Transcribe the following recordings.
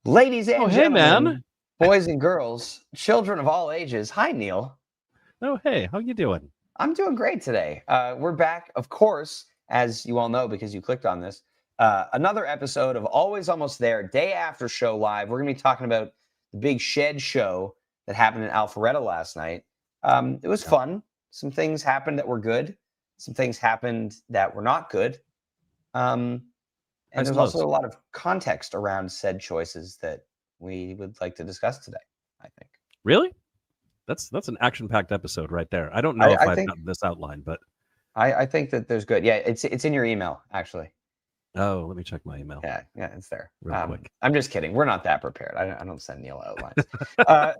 Ladies Oh, and hey, gentlemen, man. boys and girls, children of all ages. Hi, Neil. Oh, hey, how you doing? I'm doing great today. We're back, of course, as you all know because you clicked on this. Another episode of Always Almost There, day after show live. We're going to be talking about the big shed show that happened in Alpharetta last night. It was fun. Some things happened that were good. Some things happened that were not good. And there's also a lot of context around said choices that we would like to discuss today, I think. Really? That's an action-packed episode right there. I don't know if I've gotten this outline, but I think that there's good. Yeah, it's in your email, actually. Oh, let me check my email. Yeah, it's there. Real quick. I'm just kidding. We're not that prepared. I don't send Neil outlines.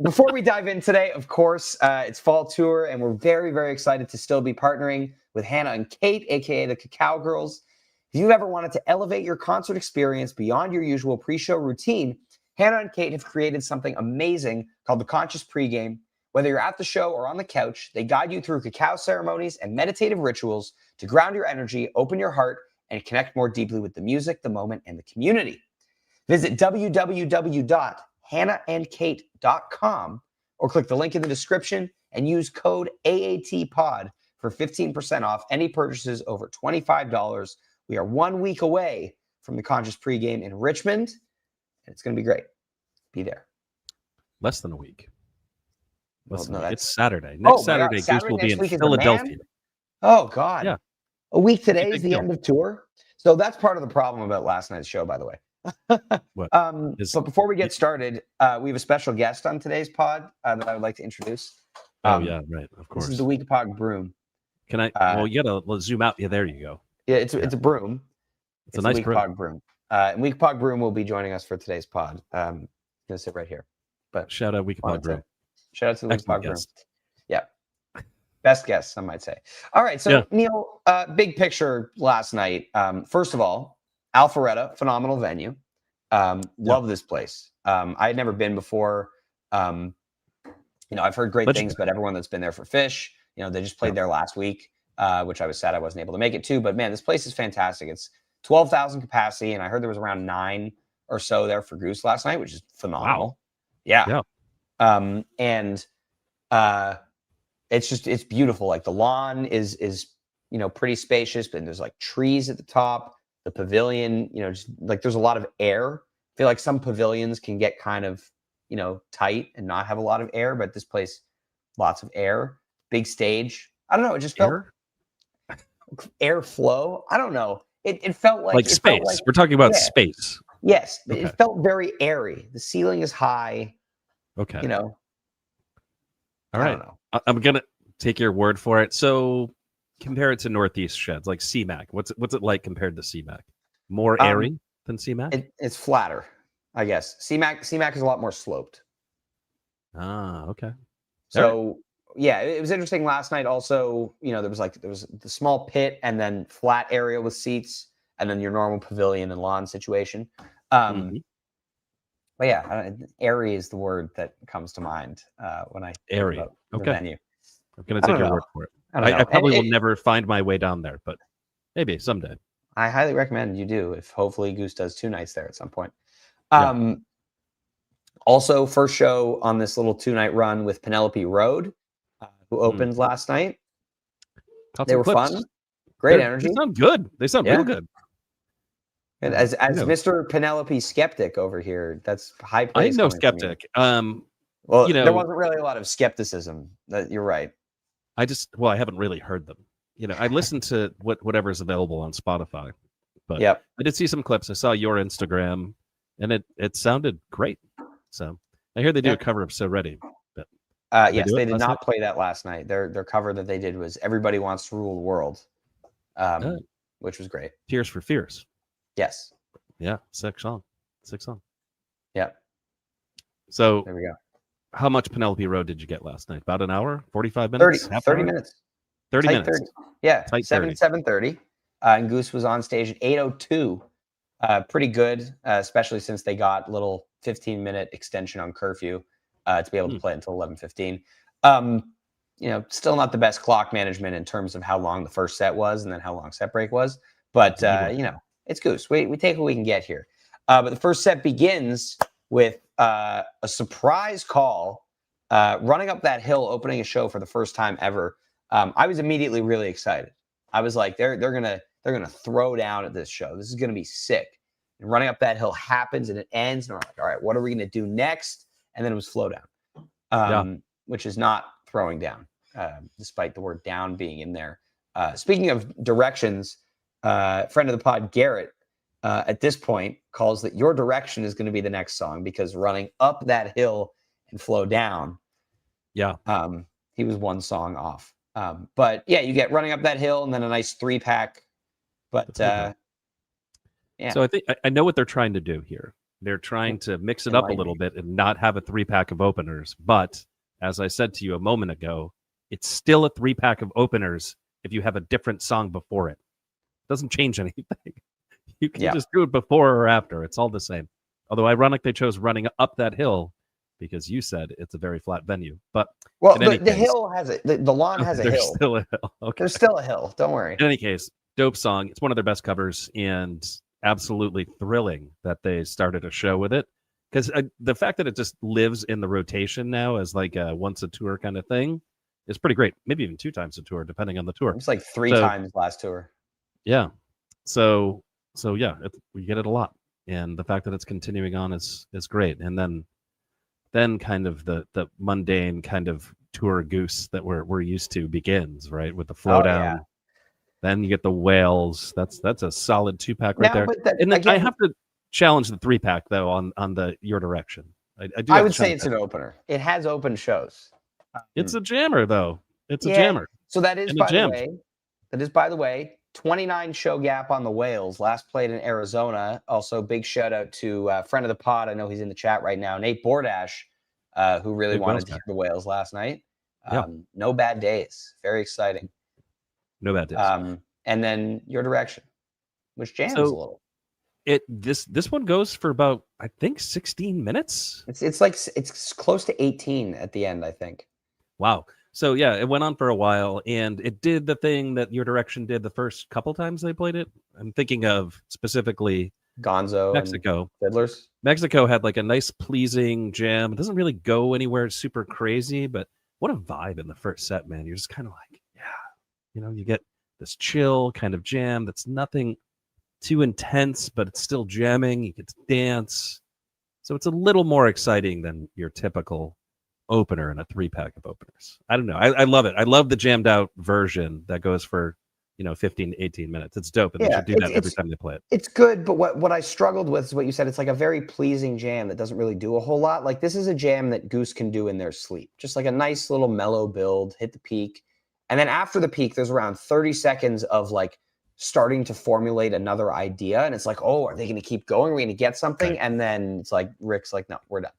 Before we dive in today, of course, it's fall tour, and we're very, very excited to still be partnering with Hannah and Kait, aka the Cacao Girls. If you've ever wanted to elevate your concert experience beyond your usual pre-show routine, Hannah and Kait have created something amazing called the Conscious Pregame. Whether you're at the show or on the couch, they guide you through cacao ceremonies and meditative rituals to ground your energy, open your heart, and connect more deeply with the music, the moment, and the community. Visit www.hannahandkait.com or click the link in the description and use code AATPOD for 15% off any purchases over $25. We are 1 week away from the Conscious Pregame in Richmond, and it's going to be great. Be there. Less than a week. No, it's Saturday. Next Saturday, Goose will be in Philadelphia. Oh, God. Yeah. A week today is the end of tour. So that's part of the problem about last night's show, by the way. But before we get started, we have a special guest on today's pod that I would like to introduce. Yeah, right. Of course. This is the Weekapog broom. Can I? Well, you gotta zoom out. Yeah, there you go. Yeah, it's a broom. It's a nice broom. And Weekapog broom will be joining us for today's pod. Gonna sit right here. But shout out Weekapog broom. Shout out to the Weekapog broom. Yeah. Best guess, some might say. All right, so Neil, big picture last night. First of all, Alpharetta, phenomenal venue. Love this place. I had never been before. I've heard great things about everyone that's been there for Fish. They just played there last week, which I was sad I wasn't able to make it to. But man, this place is fantastic. It's 12,000 capacity, and I heard there was around 9 or so there for Goose last night, which is phenomenal. Wow. Yeah. It's beautiful. Like the lawn is pretty spacious, but there's like trees at the top. The pavilion, just like there's a lot of air. I feel like some pavilions can get kind of, tight and not have a lot of air, but this place, lots of air. Big stage. I don't know. It just felt airflow. I don't know. It felt like space. We're talking about space. Yes, okay. It felt very airy. The ceiling is high. Okay. All right. I don't know. I'm gonna take your word for it. So compare it to Northeast sheds, like CMAC. What's it like compared to CMAC? More airy than CMAC? It's flatter, I guess. CMAC is a lot more sloped. Ah, okay. So it was interesting last night. Also, there was the small pit and then flat area with seats, and then your normal pavilion and lawn situation. But yeah, airy is the word that comes to mind when I airy. Think about the venue. I'm going to take your word for it. I probably will never find my way down there, but maybe someday. I highly recommend you do. If hopefully Goose does 2 nights there at some point. Also, first show on this little 2-night run with Penelope Road, who opened last night. They were fun. Great energy. They sound good. They sound real good. And as Mr. Penelope skeptic over here, that's high praise. I ain't no skeptic. Well, there wasn't really a lot of skepticism. You're right. I haven't really heard them. I listened to whatever's available on Spotify. But I did see some clips. I saw your Instagram, and it sounded great. So I hear they do a cover of So Ready. But yes, they did not play that last night. Their cover that they did was Everybody Wants to Rule the World, which was great. Tears for Fears. Yes. Yeah, sick song. Yeah. So there we go. How much Penelope Road did you get last night? About an hour? 45 minutes? 30 minutes. 30 minutes. 30. Yeah. 7:30. And Goose was on stage at 8:02. Pretty good, especially since they got a little 15-minute extension on curfew to be able to play until 11:15. Still not the best clock management in terms of how long the first set was and then how long set break was. But, it's Goose. We take what we can get here. But the first set begins with a surprise call, running up that hill, opening a show for the first time ever. I was immediately really excited. I was like, they're gonna throw down at this show. This is gonna be sick. And running up that hill happens and it ends, and we're like, all right, what are we gonna do next? And then it was Flow Down, which is not throwing down, despite the word down being in there. Speaking of directions, friend of the pod, Garrett, at this point calls that Your Direction is going to be the next song because running up that hill and Flow Down. Yeah. He was one song off. But yeah, you get Running Up That Hill and then a nice 3-pack. But yeah. So I think I know what they're trying to do here. They're trying to mix it up a little bit and not have a 3-pack of openers. But as I said to you a moment ago, it's still a 3-pack of openers if you have a different song before it. It doesn't change anything. You can just do it before or after. It's all the same. Although ironic they chose Running Up That Hill because you said it's a very flat venue. But the hill has it. The lawn has a hill. There's still a hill. Okay. There's still a hill. Don't worry. In any case, dope song. It's one of their best covers and absolutely thrilling that they started a show with it. Because the fact that it just lives in the rotation now as like a once a tour kind of thing is pretty great. Maybe even 2 times a tour, depending on the tour. It's like 3 times last tour. Yeah. So yeah, we get it a lot. And the fact that it's continuing on is great. And then kind of the mundane kind of tour Goose that we're used to begins, right? With the Flow Down. Yeah. Then you get the Whales. That's a solid 2-pack right there. And then I have to challenge the 3-pack though on the Your Direction. I would say it's an opener. It has open shows. It's a jammer though. It's a jammer. So that is by the way, 29 show gap on the Whales. Last played in Arizona. Also, big shout out to friend of the pod. I know he's in the chat right now, Nate Bordash, who really wanted to hear the Whales last night. No bad days. Very exciting. No bad days. And then Your Direction, which jams a little. This one goes for about, I think, 16 minutes. It's close to 18 at the end, I think. Wow. So yeah, it went on for a while, and it did the thing that Your Direction did the first couple times they played it. I'm thinking of specifically Gonzo, Mexico. And Fiddlers. Mexico had like a nice, pleasing jam. It doesn't really go anywhere super crazy, but what a vibe in the first set, man. You're just kind of like, you get this chill kind of jam that's nothing too intense, but it's still jamming. You get to dance. So it's a little more exciting than your typical opener in a 3-pack of openers. I don't know. I love it. I love the jammed out version that goes for 15 to 18 minutes. It's dope, and they should do that every time they play it. It's good, but what I struggled with is what you said. It's like a very pleasing jam that doesn't really do a whole lot. Like this is a jam that Goose can do in their sleep. Just like a nice little mellow build, hit the peak, and then after the peak, there's around 30 seconds of like starting to formulate another idea, and it's like, oh, are they going to keep going? Are we going to get something? Right. And then it's like Rick's like, no, we're done.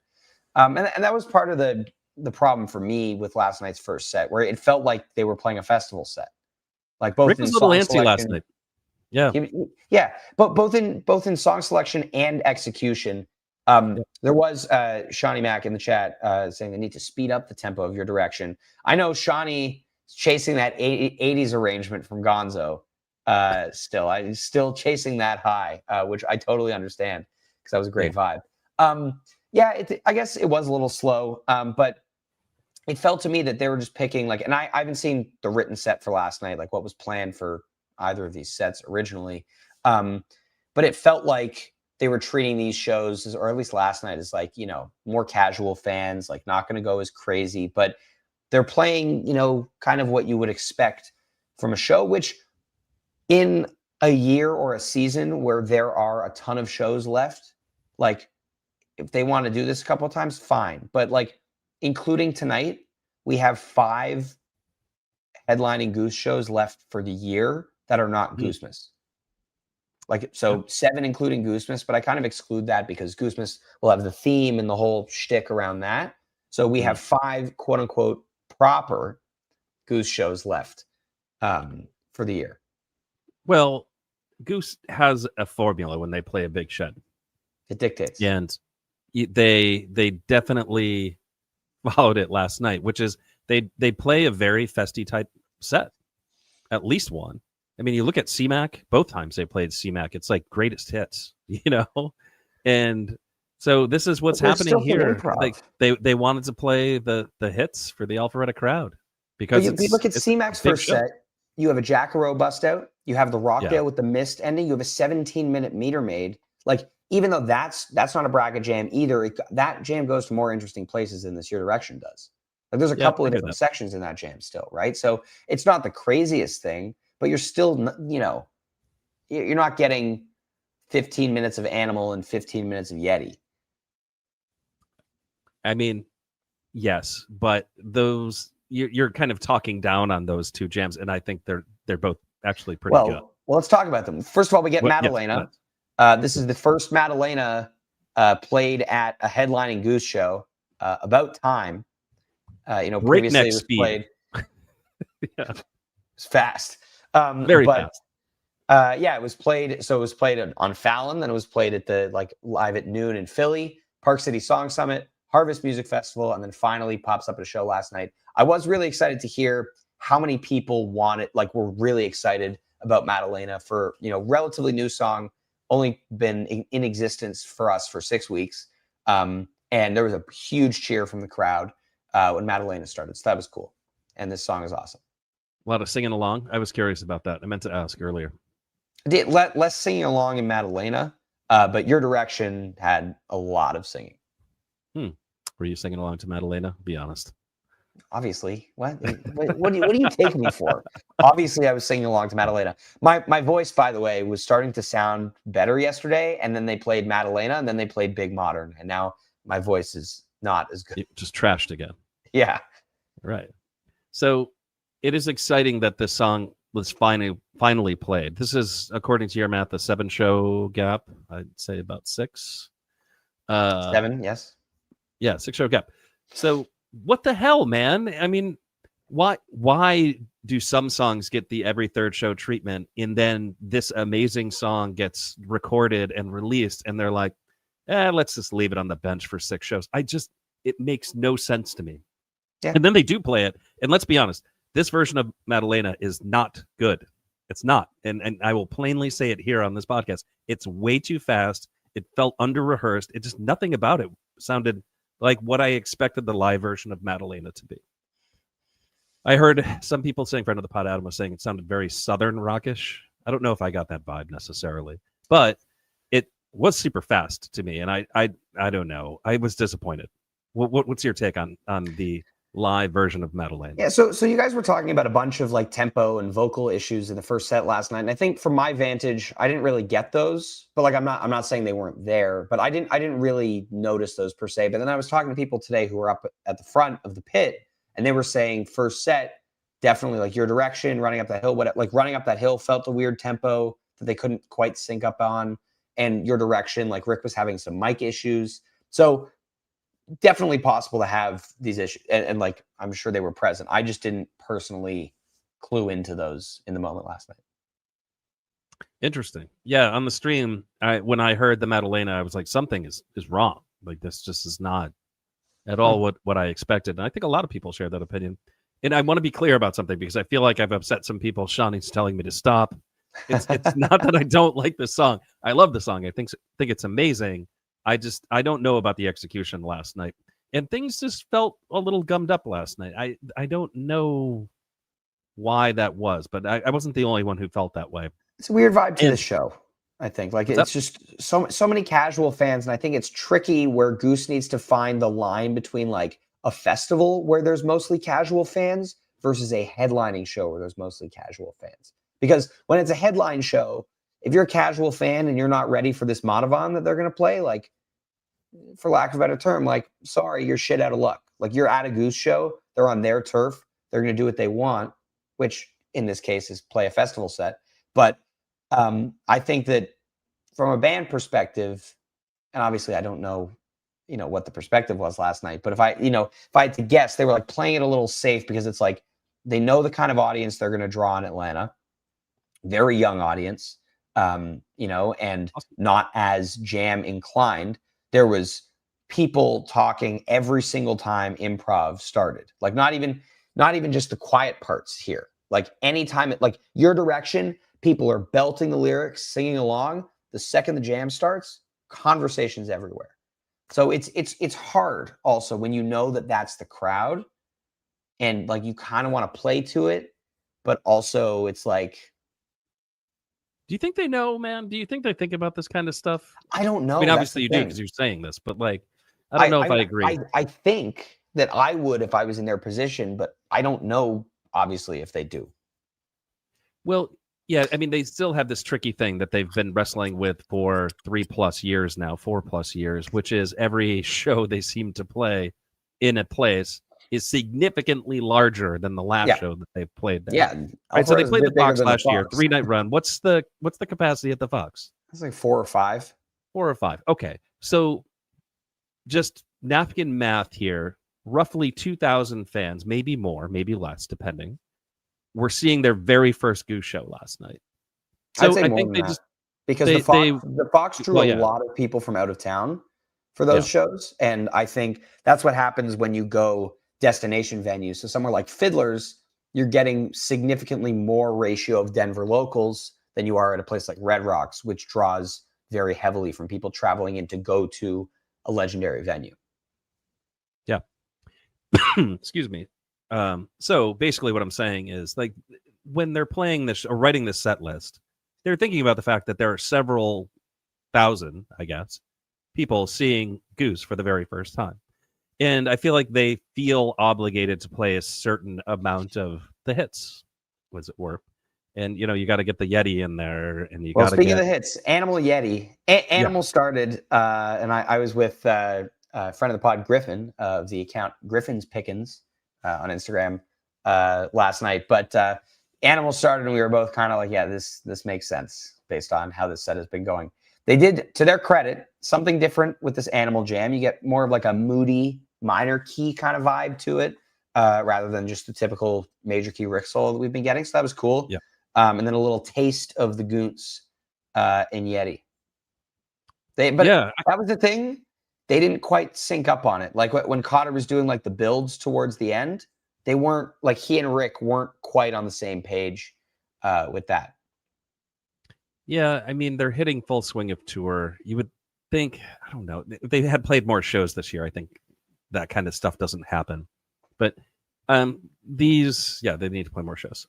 And that was part of the problem for me with last night's first set, where it felt like they were playing a festival set. Like both Rick was a little antsy last night. Yeah, but both in song selection and execution. There was Shawnee Mack in the chat saying they need to speed up the tempo of Your Direction. I know Shawnee is chasing that 80s arrangement from Gonzo. I'm still chasing that high, which I totally understand because that was a great vibe. I guess it was a little slow, but it felt to me that they were just picking and I haven't seen the written set for last night, like what was planned for either of these sets originally. But it felt like they were treating these shows, or at least last night, as more casual fans, like not going to go as crazy, but they're playing, kind of what you would expect from a show, which in a year or a season where there are a ton of shows left, like if they want to do this a couple of times, fine. But including tonight, we have 5 headlining Goose shows left for the year that are not Goosemas. 7 including Goosemas, but I kind of exclude that because Goosemas will have the theme and the whole shtick around that. So we have 5 quote unquote proper Goose shows left for the year. Well, Goose has a formula when they play a big shed. It dictates. And they definitely followed it last night, which is they play a very festy type set, at least one. I mean, you look at CMAC, both times they played CMAC, it's like greatest hits, and So this is what's happening here. Improv. They wanted to play the hits for the Alpharetta crowd because you look at C-Mac's first set. You have a Jackaro bust out. You have the Rockdale with the Mist ending. You have a 17-minute meter maid. Like, even though that's not a bracket jam either, that jam goes to more interesting places than this Your Direction does. Like, there's a couple of different sections in that jam still, right? So it's not the craziest thing, but you're still, you're not getting 15 minutes of Animal and 15 minutes of Yeti. I mean, yes, but those you're kind of talking down on those two jams, and I think they're both actually pretty good. Well, let's talk about them. First of all, we get Madalena. This is the first Madalena played at a headlining Goose show. About time. Previously it was played. It's fast. Very fast. It was played. So it was played on Fallon, then it was played at the live at noon in Philly, Park City Song Summit, Harvest Music Festival, and then finally pops up at a show last night. I was really excited to hear how many people were really excited about Madalena for, relatively new song, only been in existence for us for 6 weeks. And there was a huge cheer from the crowd when Madalena started. So that was cool. And this song is awesome. A lot of singing along. I was curious about that. I meant to ask earlier. Less singing along in Madalena, but Your Direction had a lot of singing. Were you singing along to Madalena? Be honest. Obviously. What do you take me for? Obviously, I was singing along to Madalena. My voice, by the way, was starting to sound better yesterday, and then they played Madalena, and then they played Big Modern, and now my voice is not as good. It just trashed again. Yeah. Right. So it is exciting that this song was finally played. This is, according to your math, a 7-show gap. I'd say about 6. 7, yes. Yeah, 6-show gap. So what the hell, man? I mean, why do some songs get the every third show treatment and then this amazing song gets recorded and released and they're like, let's just leave it on the bench for 6 shows? It makes no sense to me. Yeah. And then they do play it. And let's be honest, this version of Madalena is not good. It's not. And I will plainly say it here on this podcast. It's way too fast. It felt under-rehearsed. It just, nothing about it sounded like what I expected the live version of Madalena to be. I heard some people saying, friend of the pod, Adam, was saying it sounded very Southern rockish. I don't know if I got that vibe necessarily, but it was super fast to me. And I don't know. I was disappointed. What's your take on the live version of Madalena? Yeah, so you guys were talking about a bunch of tempo and vocal issues in the first set last night, and I think from my vantage, I didn't really get those. But I'm not saying they weren't there, but I didn't really notice those per se. But then I was talking to people today who were up at the front of the pit, and they were saying first set definitely Your Direction, running up that hill. Running up that hill felt a weird tempo that they couldn't quite sync up on, and Your Direction, Rick was having some mic issues, so. Definitely possible to have these issues, and I'm sure they were present. I just didn't personally clue into those in the moment last night. Interesting. Yeah, on the stream, when I heard the Madalena, I was like, something is wrong. This just is not at all what I expected. And I think a lot of people share that opinion. And I want to be clear about something because I feel like I've upset some people. Shawnee's telling me to stop. It's not that I don't like this song. I love the song. I think it's amazing. I don't know about the execution last night, and things just felt a little gummed up last night. I don't know why that was, but I wasn't the only one who felt that way. It's a weird vibe to this show. I think it's just so many casual fans, and I think it's tricky where Goose needs to find the line between a festival where there's mostly casual fans versus a headlining show where there's mostly casual fans. Because when it's a headline show, if you're a casual fan and you're not ready for this Madhavan that they're going to play, for lack of a better term, sorry, you're shit out of luck. You're at a Goose show. They're on their turf. They're going to do what they want, which in this case is play a festival set. But I think that from a band perspective, and obviously I don't know, what the perspective was last night, but if I had to guess, they were playing it a little safe because it's they know the kind of audience they're going to draw in Atlanta. Very young audience. And not as jam inclined. There was people talking every single time improv started. Not even just the quiet parts here. Anytime Your Direction, people are belting the lyrics, singing along. The second the jam starts, conversations everywhere. So it's hard also when you know that that's the crowd, and like you kind of want to play to it, but also it's like. Do you think they know, man? Do you think they think about this kind of stuff? I don't know. I mean, That's obviously the you do thing. because you're saying this, but like, I don't know if I agree. I think that I would if I was in their position, but I don't know, obviously, if they do. Well, yeah, I mean, they still have this tricky thing that they've been wrestling with for 3+ years now, 4+ years, which is every show they seem to play in a place is significantly larger than the last show that they've played there. Yeah. Right, so they played the Fox last year, 3-night run. What's the capacity at the Fox? It's like 4 or 5. 4 or 5. Okay. So just napkin math here, roughly 2,000 fans, maybe more, maybe less, depending. We're seeing their very first Goose show last night. So I'd say I more think than they that. just because the Fox drew a lot of people from out of town for those shows, and I think that's what happens when you go destination venues. So somewhere like Fiddler's, you're getting significantly more ratio of Denver locals than you are at a place like Red Rocks, which draws very heavily from people traveling in to go to a legendary venue. Yeah. Excuse me. So basically what I'm saying is, like, when they're playing this or writing this set list, they're thinking about the fact that there are several thousand, I guess, people seeing Goose for the very first time. And I feel like they feel obligated to play a certain amount of the hits, as it were. And, you know, you got to get the Yeti in there. And you got to speaking of the hits, Animal Yeti. Animal started, and I was with a friend of the pod, Griffin, of the account Griffin's Pickens on Instagram last night. But Animal started, and we were both kind of like, yeah, this makes sense based on how this set has been going. They did, to their credit, something different with this Animal Jam. You get more of like a moody minor key kind of vibe to it, rather than just the typical major key Rick solo that we've been getting. So that was cool. Yeah. And then a little taste of the Goose and Yeti. That was the thing. They didn't quite sync up on it. Like when Cotter was doing like the builds towards the end, they weren't, like, he and Rick weren't quite on the same page with that. Yeah, I mean, they're hitting full swing of tour. You would think, I don't know, if they had played more shows this year, I think that kind of stuff doesn't happen. But they need to play more shows.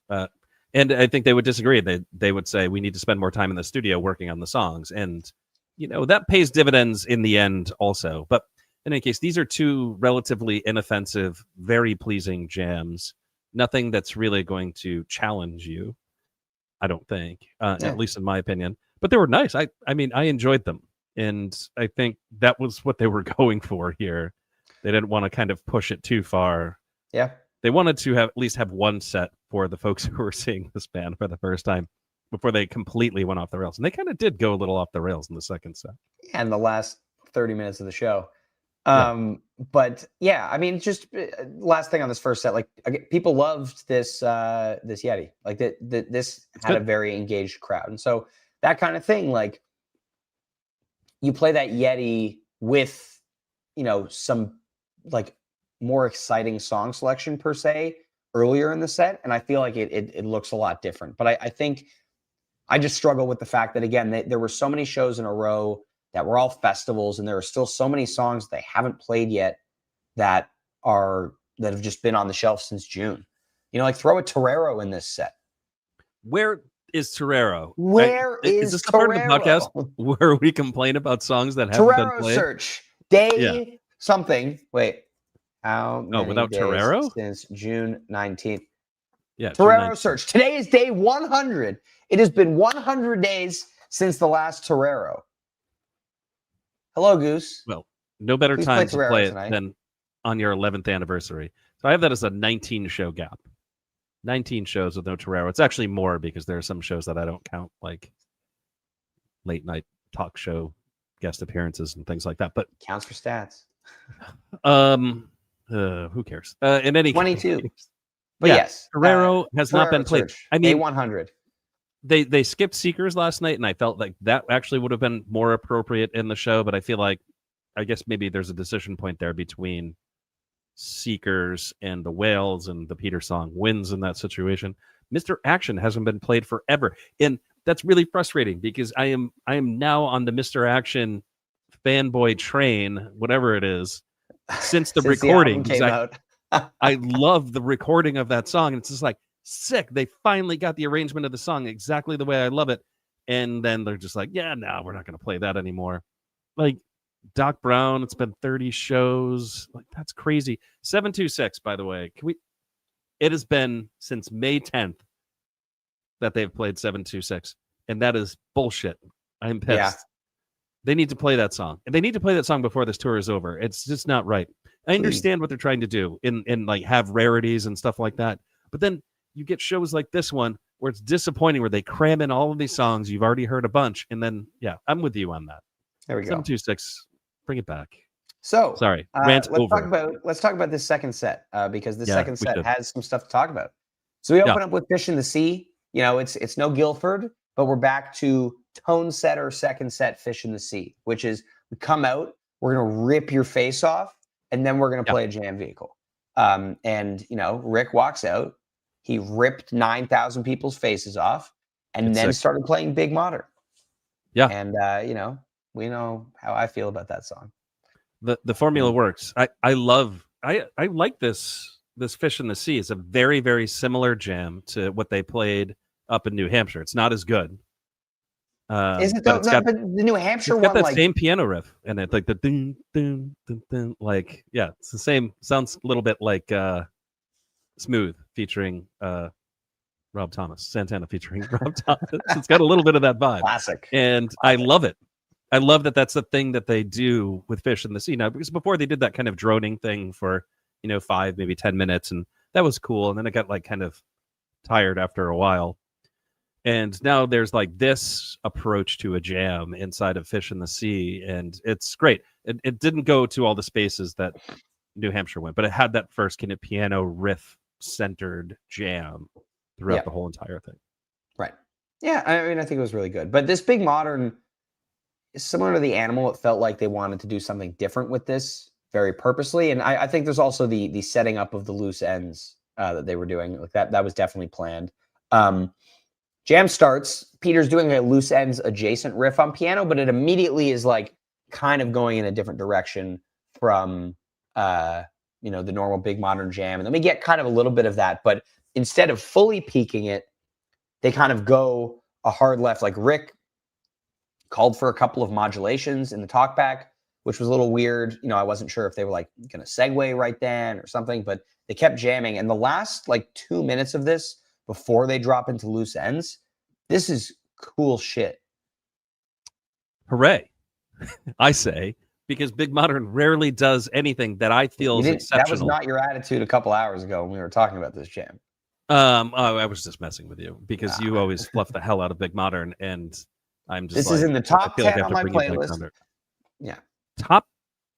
And I think they would disagree. They would say, we need to spend more time in the studio working on the songs. And, you know, that pays dividends in the end also. But in any case, these are two relatively inoffensive, very pleasing jams. Nothing that's really going to challenge you, I don't think, at least in my opinion. But they were nice. I mean, I enjoyed them. And I think that was what they were going for here. They didn't want to kind of push it too far. Yeah. They wanted to at least have one set for the folks who were seeing this band for the first time before they completely went off the rails. And they kind of did go a little off the rails in the second set. And the last 30 minutes of the show. But yeah, I mean, just last thing on this first set, like, people loved this Yeti. Like this had a very engaged crowd. And so that kind of thing, like, you play that Yeti with, you know, some like more exciting song selection per se earlier in the set, and I feel like it looks a lot different. But I think I just struggle with the fact that, again, there were so many shows in a row that were all festivals, and there are still so many songs they haven't played yet that have just been on the shelf since June. You know, like, throw a Torero in this set. Where is Torero? Is this Torero? The part of the podcast where we complain about songs that haven't been played? Search day something. Wait, how many without days Torero since June 19th? Yeah, Torero search. Today is day 100. It has been 100 days since the last Torero. Hello, Goose. Well, no better time to play it than on your 11th anniversary. So I have that as a 19-show gap. 19 shows with no Torero. It's actually more because there are some shows that I don't count, like late night talk show guest appearances and things like that. But counts for stats. Who cares? In any 22. Case, but yes, Torero has not been played. Search. I mean, day 100. They skipped Seekers last night, and I felt like that actually would have been more appropriate in the show. But I feel like, I guess maybe there's a decision point there between Seekers and the Whales, and the Peter song wins in that situation. Mr. Action hasn't been played forever, and that's really frustrating because I am now on the Mr. Action fanboy train, whatever it is, since the Since recording. the album came out. I love the recording of that song. It's just like sick. They finally got the arrangement of the song exactly the way I love it. And then they're just like, yeah, no, we're not going to play that anymore. Like Doc Brown, it's been 30 shows. Like, that's crazy. 726, by the way. It has been since May 10th that they've played 726. And that is bullshit. I'm pissed. Yeah. They need to play that song. And they need to play that song before this tour is over. It's just not right. I understand what they're trying to do in like have rarities and stuff like that. But then you get shows like this one where it's disappointing, where they cram in all of these songs you've already heard a bunch. And then, yeah, I'm with you on that. There we go. 726, bring it back. So, sorry, rant over. Let's talk about this second set because the second set has some stuff to talk about. So we open up with Fish in the Sea. You know, it's no Guilford, but we're back to tone setter second set Fish in the Sea, which is we come out, we're going to rip your face off, and then we're going to play a jam vehicle. And, you know, Rick walks out. He ripped 9,000 people's faces off and then started playing Big Modern. Yeah. And, you know, we know how I feel about that song. The formula works. I like this Fish in the Sea. It's a very, very similar jam to what they played up in New Hampshire. It's not as good. Is it but the New Hampshire one? Got that same piano riff and it like the ding ding ding ding. Like, yeah, it's the same. Sounds a little bit like Smooth featuring Rob Thomas, Santana featuring Rob Thomas. It's got a little bit of that vibe. Classic. And I love it. I love that that's the thing that they do with Fish in the Sea now, because before they did that kind of droning thing for, 5, maybe 10 minutes, and that was cool. And then it got like kind of tired after a while. And now there's like this approach to a jam inside of Fish in the Sea, and it's great. It didn't go to all the spaces that New Hampshire went, but it had that first kind of piano riff centered jam throughout the whole entire thing. Right. Yeah, I mean, I think it was really good. But this Big Modern is similar to the Animal. It felt like they wanted to do something different with this very purposely. And I think there's also the setting up of the loose ends that they were doing. Like that was definitely planned. Jam starts, Peter's doing a loose ends adjacent riff on piano, but it immediately is like kind of going in a different direction from the normal Big Modern jam. And then we get kind of a little bit of that, but instead of fully peaking it, they kind of go a hard left. Like Rick called for a couple of modulations in the talkback, which was a little weird. I wasn't sure if they were like going to segue right then or something, but they kept jamming. And the last like 2 minutes of this, before they drop into loose ends, this is cool shit. Hooray, I say, because Big Modern rarely does anything that I feel is exceptional. That was not your attitude a couple hours ago when we were talking about this jam. I was just messing with you because you always fluff the hell out of Big Modern, and I'm just. This is in the top 10 on my playlist. Yeah. Top.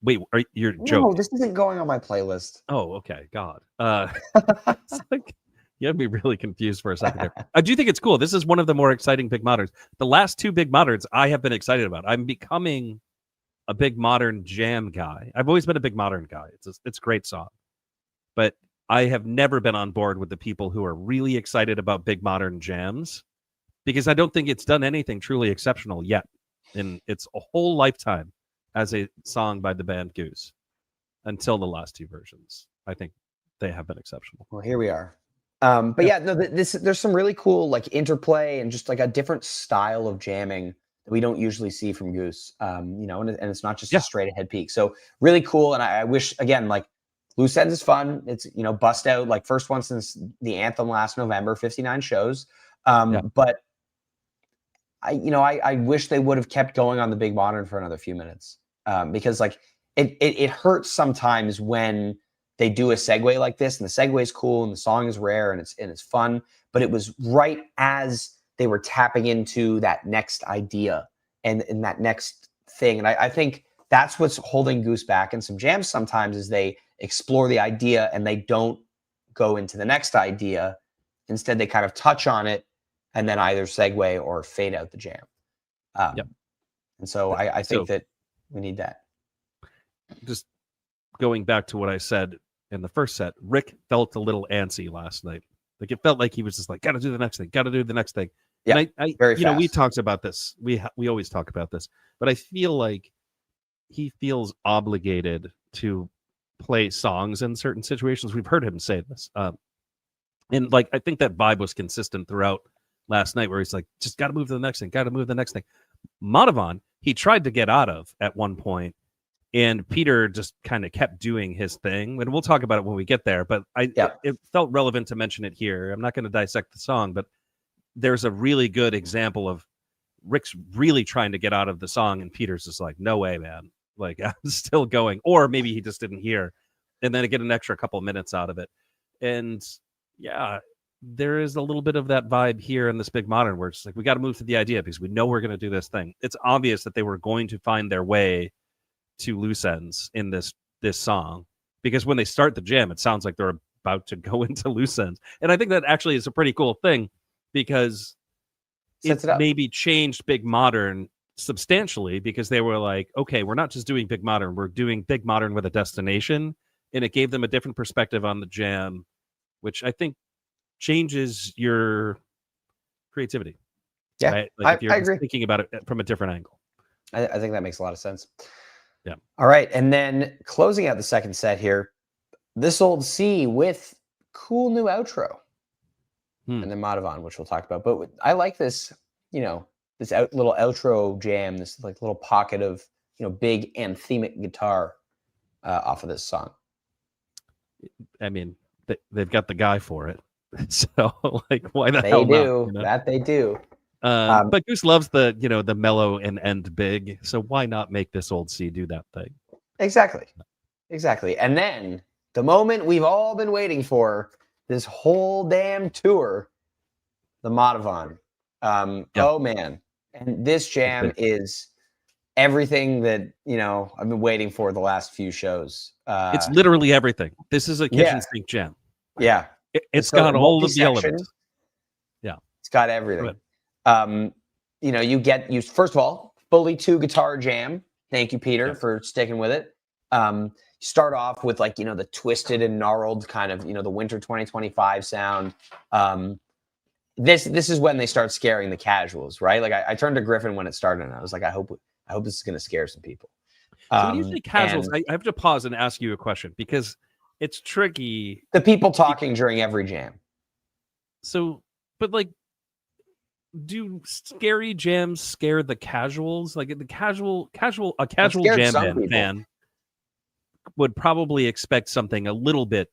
Wait, you're joking? No, this isn't going on my playlist. Oh, okay. God. It's like, you had me really confused for a second there. I do think it's cool. This is one of the more exciting Big Moderns. The last two Big Moderns I have been excited about. I'm becoming a Big Modern jam guy. I've always been a Big Modern guy. It's a great song. But I have never been on board with the people who are really excited about Big Modern jams, because I don't think it's done anything truly exceptional yet in its a whole lifetime as a song by the band Goose until the last two versions. I think they have been exceptional. Well, here we are. But yeah, no, there's some really cool like interplay and just like a different style of jamming that we don't usually see from Goose. And it's not just a straight ahead peak. So really cool. And I wish, again, like Loose Ends is fun. It's, bust out, like first one since the Anthem last November, 59 shows. But I wish they would have kept going on the Big Modern for another few minutes. Because like it hurts sometimes when they do a segue like this, and the segue is cool, and the song is rare, and it's fun. But it was right as they were tapping into that next idea and that next thing. And I think that's what's holding Goose back in some jams sometimes, is they explore the idea and they don't go into the next idea. Instead, they kind of touch on it and then either segue or fade out the jam. And so I think that we need that. Just going back to what I said in the first set, Rick felt a little antsy last night. Like it felt like he was just like, got to do the next thing, got to do the next thing. Yeah, and I we talked about this. We always talk about this, but I feel like he feels obligated to play songs in certain situations. We've heard him say this. And like, I think that vibe was consistent throughout last night, where he's like, just got to move to the next thing, got to move to the next thing. Madhavan, he tried to get out of at one point, and Peter just kind of kept doing his thing. And we'll talk about it when we get there, but it felt relevant to mention it here. I'm not going to dissect the song, but there's a really good example of Rick's really trying to get out of the song, and Peter's just like, no way, man. Like, I'm still going. Or maybe he just didn't hear. And then I get an extra couple of minutes out of it. And yeah, there is a little bit of that vibe here in this Big Modern, where it's like, we got to move to the idea because we know we're going to do this thing. It's obvious that they were going to find their way to loose ends in this song, because when they start the jam, it sounds like they're about to go into loose ends. And I think that actually is a pretty cool thing, because it maybe changed Big Modern substantially, because they were like, okay, we're not just doing Big Modern, we're doing Big Modern with a destination. And it gave them a different perspective on the jam, which I think changes your creativity. Yeah, right? Like, if you're I agree. thinking about it from a different angle. I think that makes a lot of sense. Yeah. All right. And then closing out the second set here, This Old C with cool new outro. And then Madhavan, which we'll talk about. But I like this, this little outro jam, this like little pocket of, big anthemic guitar off of this song. I mean, they've got the guy for it. So, like, why the hell not? That they do. But Goose loves the mellow and end big. So why not make This Old C do that thing? Exactly. And then the moment we've all been waiting for this whole damn tour, the Madhavan. Oh man. And this jam is everything that, I've been waiting for the last few shows. It's literally everything. This is a kitchen sink jam. Yeah. It's got all of the elements. Yeah. It's got everything. You first of all, fully 2 guitar jam. Thank you, Peter, for sticking with it. Start off with the twisted and gnarled kind of, the winter 2025 sound. This is when they start scaring the casuals, right? Like I turned to Griffin when it started, and I was like, I hope this is going to scare some people. So when you say casuals, I have to pause and ask you a question, because it's tricky. The people talking during every jam. So, but like, do scary jams scare the casuals? Like a casual jam fan would probably expect something a little bit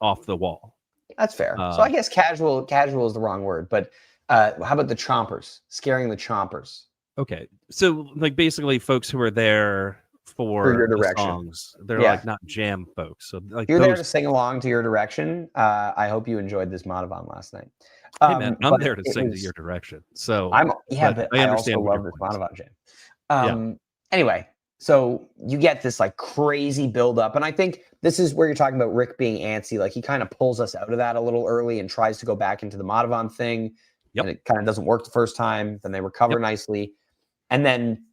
off the wall. That's fair. So I guess casual is the wrong word, but how about the chompers? Scaring the chompers. Okay. So like basically folks who are there for your the direction. Songs. They're like not jam folks. So like you're there to sing along to your direction. I hope you enjoyed this Madhavan last night. Hey man, I'm there to sing to your direction. So but I also love this Madhavan jam. Anyway, so you get this like crazy buildup, and I think this is where you're talking about Rick being antsy. Like he kind of pulls us out of that a little early and tries to go back into the Madhavan thing. And it kind of doesn't work the first time. Then they recover nicely, and then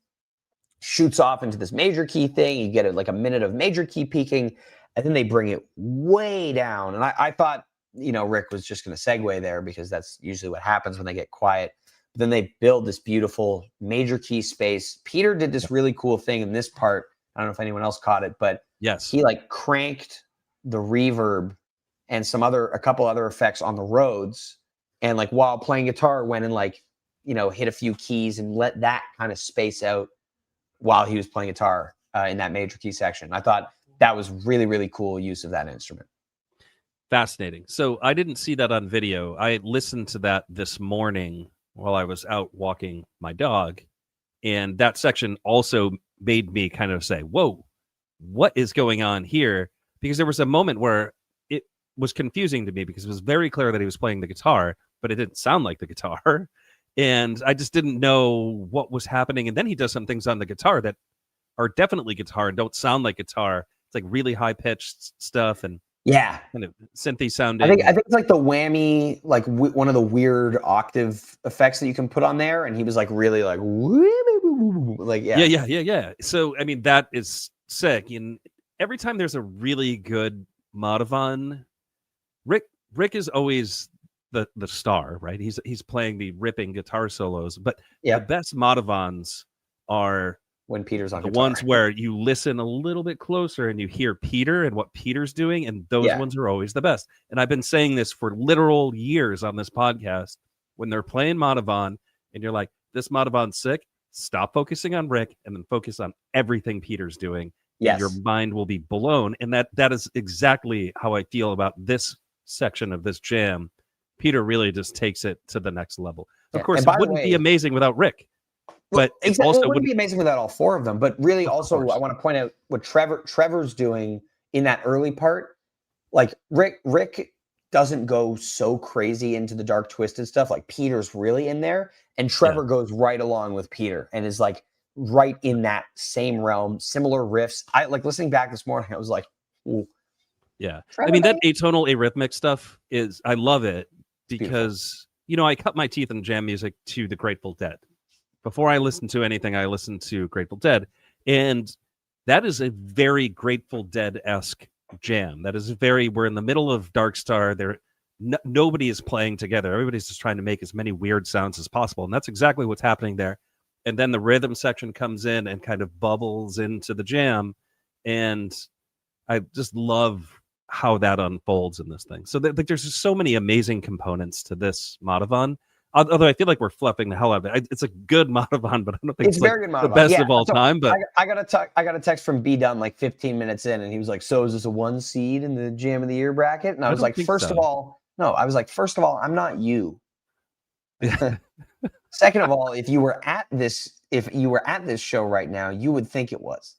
shoots off into this major key thing. You get like a minute of major key peaking, and then they bring it way down. And I thought, Rick was just going to segue there, because that's usually what happens when they get quiet. But then they build this beautiful major key space. Peter did this really cool thing in this part. I don't know if anyone else caught it, but he like cranked the reverb and a couple other effects on the Rhodes. And like while playing guitar, went and like, hit a few keys and let that kind of space out while he was playing guitar in that major key section. I thought that was really, really cool use of that instrument. Fascinating. So I didn't see that on video. I listened to that this morning while I was out walking my dog. And that section also made me kind of say, whoa, what is going on here? Because there was a moment where it was confusing to me, because it was very clear that he was playing the guitar, but it didn't sound like the guitar. And I just didn't know what was happening. And then he does some things on the guitar that are definitely guitar and don't sound like guitar. It's like really high pitched stuff and kind of synthy sounding. I think it's like the whammy, like one of the weird octave effects that you can put on there. And he was like really like, yeah. So I mean, that is sick. And every time there's a really good Madhavan, Rick is always the star, right? He's playing the ripping guitar solos, but the best Madhavans are when Peter's on the guitar. ones where you listen a little bit closer and you hear Peter and what Peter's doing, and those ones are always the best. And I've been saying this for literal years on this podcast. When they're playing Madhavan and you're like, this Madhavan's sick, stop focusing on Rick and then focus on everything Peter's doing. Yes. And your mind will be blown. And that is exactly how I feel about this section of this jam. Peter really just takes it to the next level. Of course, it wouldn't be amazing without Rick. But it also wouldn't be amazing without all four of them. But really, also, I want to point out what Trevor's doing in that early part. Like Rick doesn't go so crazy into the dark twisted stuff. Like Peter's really in there, and Trevor goes right along with Peter and is like right in that same realm. Similar riffs. I like listening back this morning. I was like, ooh. Yeah, Trevor, I mean that atonal arrhythmic stuff is. I love it because I cut my teeth in jam music to the Grateful Dead. Before I listen to anything, I listen to Grateful Dead. And that is a very Grateful Dead-esque jam. That is we're in the middle of Dark Star. Nobody is playing together. Everybody's just trying to make as many weird sounds as possible. And that's exactly what's happening there. And then the rhythm section comes in and kind of bubbles into the jam. And I just love how that unfolds in this thing. So there's just so many amazing components to this Madhavan. Although I feel like we're fluffing the hell out of it. It's a good Madhavan, but I don't think it's very good the best of all time. But I got a text from B Dunn like 15 minutes in, and he was like, "So is this a 1 seed in the Jam of the Year bracket?" And I was like, first of all, I'm not you. Second of all, if you were at this show right now, you would think it was.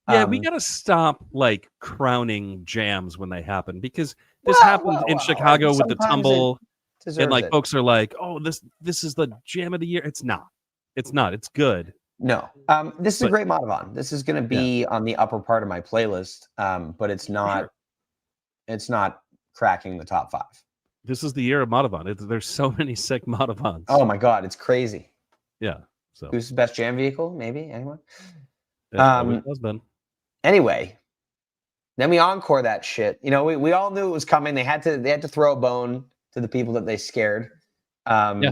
Yeah, we got to stop like crowning jams when they happen, because this happened in Chicago with the tumble. And like folks are like, "Oh, this is the jam of the year." It's not. It's good. No. This is a great Madhavan. This is going to be on the upper part of my playlist. But it's not. Sure. It's not cracking the top 5. This is the year of Madhavan. There's so many sick Madhavans. Oh my god, it's crazy. Yeah. So Goose's best jam vehicle, maybe anyone. It has been. Anyway, then we encore that shit. We all knew it was coming. They had to throw a bone to the people that they scared, and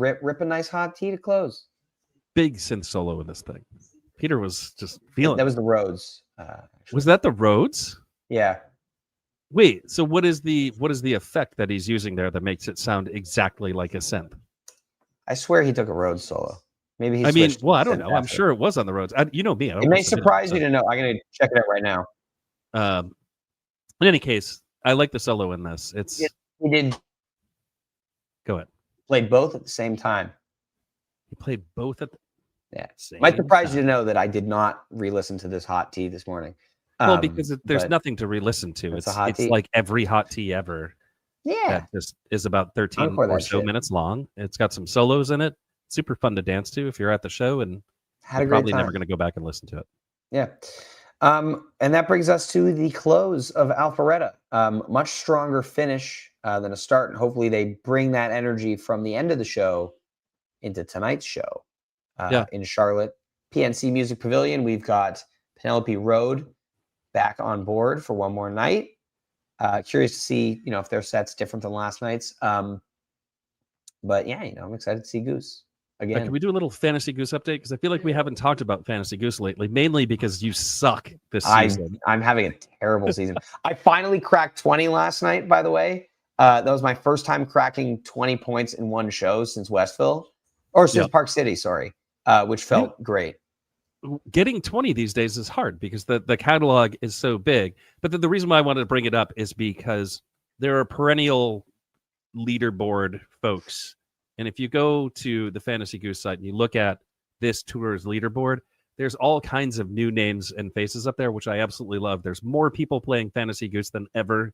rip a nice hot tea to close. Big synth solo in this thing. Peter was just feeling. That was the Rhodes. Was that the Rhodes? Yeah. Wait. So what is the effect that he's using there that makes it sound exactly like a synth? I swear he took a Rhodes solo. Maybe he. I don't know. I'm sure it was on the Rhodes. You know me. It may surprise you to know. I'm gonna check it out right now. In any case, I like the solo in this. He did. Go ahead. Played both at the same time. He played both at the same Might surprise you to know that I did not re-listen to this hot tea this morning. Well, because there's nothing to re-listen to. It's like every hot tea ever. Yeah. That just is about 13 or so minutes long. It's got some solos in it. Super fun to dance to if you're at the show, and you're probably never going to go back and listen to it. Yeah. And that brings us to the close of Alpharetta. Much stronger finish than a start, and hopefully they bring that energy from the end of the show into tonight's show in Charlotte. PNC Music Pavilion, we've got Penelope Road back on board for one more night. Curious to see, if their set's different than last night's. But yeah, I'm excited to see Goose again. Can we do a little Fantasy Goose update? Because I feel like we haven't talked about Fantasy Goose lately, mainly because you suck this season. I'm having a terrible season. I finally cracked 20 last night, by the way. That was my first time cracking 20 points in one show since Westville, or since Park City, sorry, which felt great. Getting 20 these days is hard because the catalog is so big. But the reason why I wanted to bring it up is because there are perennial leaderboard folks. And if you go to the Fantasy Goose site and you look at this tour's leaderboard, there's all kinds of new names and faces up there, which I absolutely love. There's more people playing Fantasy Goose than ever.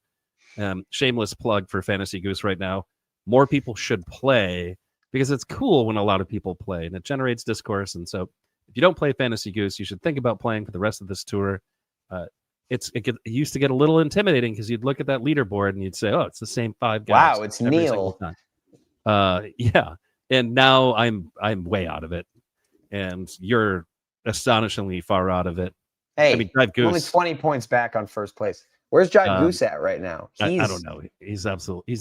Shameless plug for Fantasy Goose right now. More people should play because it's cool when a lot of people play and it generates discourse. And so if you don't play Fantasy Goose, you should think about playing for the rest of this tour. It used to get a little intimidating because you'd look at that leaderboard and you'd say, "Oh, it's the same 5 guys." Wow, it's Neil. Yeah, and now I'm way out of it, and you're astonishingly far out of it. Hey, I mean, Jive Goose only 20 points back on first place. Where's Jive Goose at right now? I don't know. He's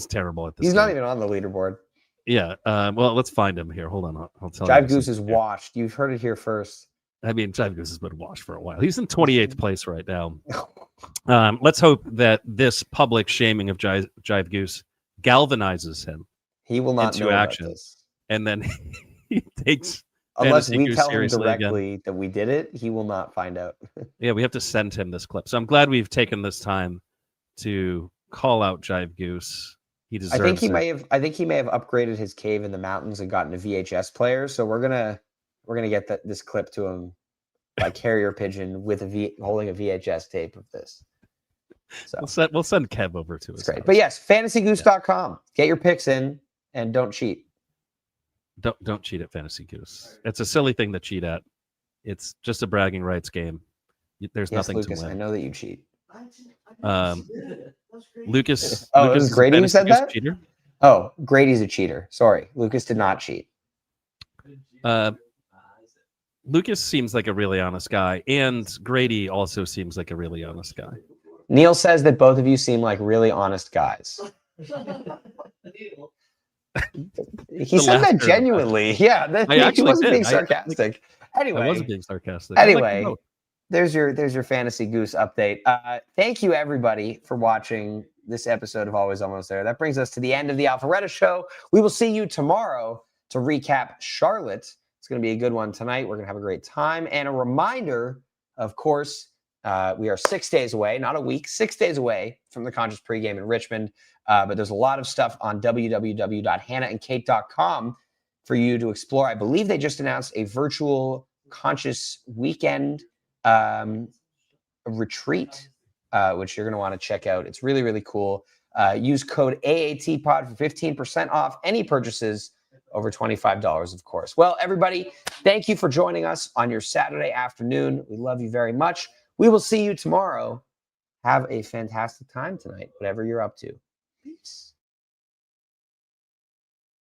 terrible at this. He's not even on the leaderboard. Yeah. Well, let's find him here. Hold on. I'll tell you. Jive Goose is washed. You've heard it here first. I mean, Jive Goose has been washed for a while. He's in 28th place right now. Let's hope that this public shaming of Jive Goose galvanizes him. He will not know action, about this. And then he takes unless Fantasy we Goose tell him seriously directly again. that we did it, he will not find out. Yeah, we have to send him this clip. So I'm glad we've taken this time to call out Jive Goose. He deserves I think he it. may have upgraded his cave in the mountains and gotten a VHS player. So we're gonna get this clip to him by carrier pigeon with holding a VHS tape of this. So we'll send Kev over to us. Great. House. But yes, fantasygoose.com. Yeah. Get your picks in and don't cheat. Don't cheat at Fantasy Goose. It's a silly thing to cheat at. It's just a bragging rights game. There's nothing Lucas, to win. I know that you cheat. Lucas. Oh, Lucas it was Grady who said that? Cheater? Oh, Grady's a cheater. Sorry. Lucas did not cheat. Lucas seems like a really honest guy, and Grady also seems like a really honest guy. Neil says that both of you seem like really honest guys. He said that genuinely. Yeah, he wasn't being sarcastic. Anyway, I wasn't being sarcastic. Anyway, there's your Fantasy Goose update. Thank you everybody for watching this episode of Always Almost There. That brings us to the end of the Alpharetta show. We will see you tomorrow to recap Charlotte. It's going to be a good one tonight. We're going to have a great time. And a reminder, of course, we are 6 days away, not a week, 6 days away from the Conscious pregame in Richmond. But there's a lot of stuff on www.hannahandkait.com for you to explore. I believe they just announced a virtual Conscious weekend retreat, which you're going to want to check out. It's really, really cool. Use code AATPOD for 15% off any purchases over $25, of course. Well, everybody, thank you for joining us on your Saturday afternoon. We love you very much. We will see you tomorrow. Have a fantastic time tonight, whatever you're up to. Peace.